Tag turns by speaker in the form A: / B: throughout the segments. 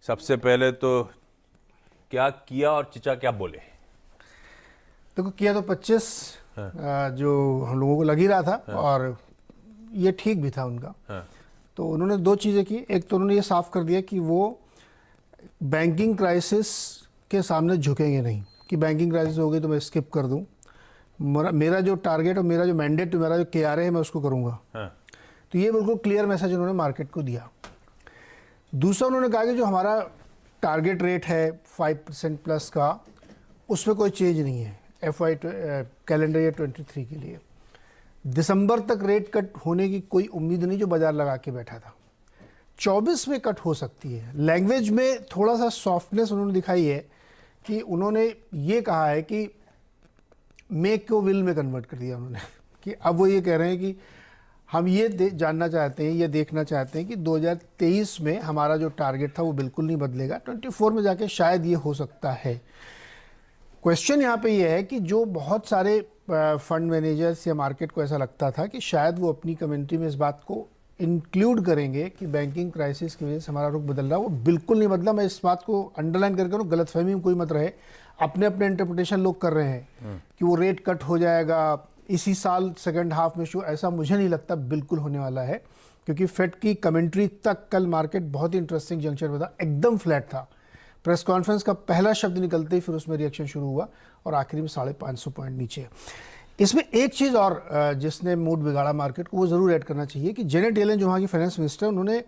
A: सबसे पहले तो क्या किया और चिचा क्या बोले?
B: देखो, किया तो 25 जो हम लोगों को लग ही रहा था और ये ठीक भी था उनका। तो उन्होंने दो चीज़ें की। एक तो उन्होंने ये साफ कर दिया कि वो बैंकिंग क्राइसिस के सामने झुकेंगे नहीं, कि बैंकिंग क्राइसिस हो गई तो मैं स्किप कर दूं। मेरा जो टारगेट और मेरा जो मैंडेट, मेरा जो KRA है, मैं उसको करूंगा। तो ये बिल्कुल क्लियर मैसेज उन्होंने मार्केट को दिया। दूसरा, उन्होंने कहा कि जो हमारा टारगेट रेट है 5% प्लस का, उसमें कोई चेंज नहीं है FY कैलेंडर ईयर 23 के लिए। दिसंबर तक रेट कट होने की कोई उम्मीद नहीं जो बाजार लगा के बैठा था। 24 में कट हो सकती है। लैंग्वेज में थोड़ा सा सॉफ्टनेस उन्होंने दिखाई है कि उन्होंने ये कहा है कि मेक को विल में कन्वर्ट कर दिया उन्होंने, कि अब वो ये कह रहे हैं कि हम ये जानना चाहते हैं, ये देखना चाहते हैं कि 2023 में हमारा जो टारगेट था वो बिल्कुल नहीं बदलेगा, 24 में जाके शायद ये हो सकता है। क्वेश्चन यहाँ पे ये है कि जो बहुत सारे फंड मैनेजर्स या मार्केट को ऐसा लगता था कि शायद वो अपनी कमेंट्री में इस बात को इंक्लूड करेंगे कि बैंकिंग क्राइसिस की वजह से हमारा रुख बदल रहा है, वो बिल्कुल नहीं बदला। मैं इस बात को अंडरलाइन करके गलतफहमी में कोई मत रहे। अपने अपने इंटरप्रिटेशन लोग कर रहे हैं कि वो रेट कट हो जाएगा इसी साल सेकंड हाफ में, शो ऐसा मुझे नहीं लगता बिल्कुल होने वाला है। क्योंकि फेड की कमेंट्री तक कल मार्केट बहुत ही इंटरेस्टिंग जंक्शन पे था, एकदम फ्लैट था। प्रेस कॉन्फ्रेंस का पहला शब्द निकलते ही फिर उसमें रिएक्शन शुरू हुआ और आखिरी में 550 पॉइंट नीचे। इसमें एक चीज़ और जिसने मूड बिगाड़ा मार्केट को, वो ज़रूर ऐड करना चाहिए कि जेनेट येलेन जो वहाँ की फाइनेंस मिनिस्टर, उन्होंने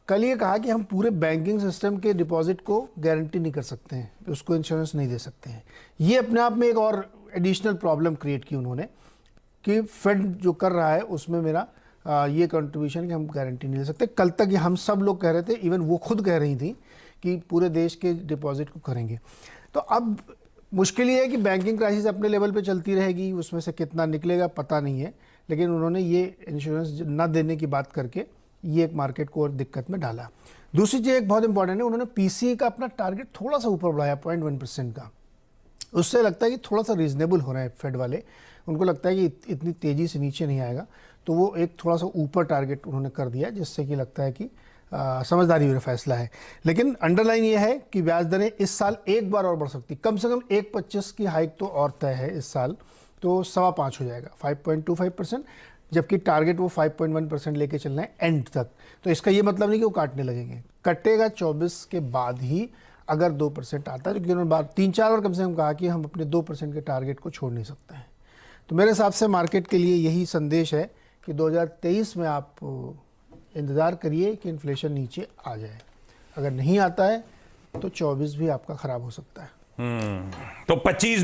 B: कल ये कहा कि हम पूरे बैंकिंग सिस्टम के डिपॉजिट को गारंटी नहीं कर सकते हैं, उसको इंश्योरेंस नहीं दे सकते हैं। ये अपने आप में एक और एडिशनल प्रॉब्लम क्रिएट की उन्होंने कि फेड जो कर रहा है उसमें मेरा ये कंट्रीब्यूशन कि हम गारंटी नहीं दे सकते। कल तक ये हम सब लोग कह रहे थे, इवन वो खुद कह रही थी कि पूरे देश के डिपॉजिट को करेंगे। तो अब मुश्किल ये है कि बैंकिंग क्राइसिस अपने लेवल पे चलती रहेगी, उसमें से कितना निकलेगा पता नहीं है, लेकिन उन्होंने ये इंश्योरेंस न देने की बात करके ये एक मार्केट को और दिक्कत में डाला। दूसरी चीज़ एक बहुत इंपॉर्टेंट है, उन्होंने PCA का अपना टारगेट थोड़ा सा ऊपर बढ़ाया 0.1% का। उससे लगता है कि थोड़ा सा रीजनेबल हो रहा है फेड वाले, उनको लगता है कि इतनी तेज़ी से नीचे नहीं आएगा, तो वो एक थोड़ा सा ऊपर टारगेट उन्होंने कर दिया, जिससे कि लगता है कि समझदारी वाला फैसला है। लेकिन अंडरलाइन ये है कि ब्याज दरें इस साल एक बार और बढ़ सकती, कम से कम 1.25 की हाइक तो और तय है इस साल, तो 5.25 हो जाएगा 5.25%, जबकि टारगेट वो 5.1% लेके चलना है एंड तक। तो इसका ये मतलब नहीं कि वो काटने लगेंगे, कटेगा 24 के बाद ही अगर 2% आता है, क्योंकि उन्होंने 3-4 बार कम से कम कहा कि हम अपने 2% के टारगेट को छोड़ नहीं सकते हैं। तो मेरे हिसाब से मार्केट के लिए यही संदेश है कि 2023 में आप इंतज़ार करिए कि इन्फ्लेशन नीचे आ जाए। अगर नहीं आता है तो 24 भी आपका ख़राब हो सकता है।
A: तो 25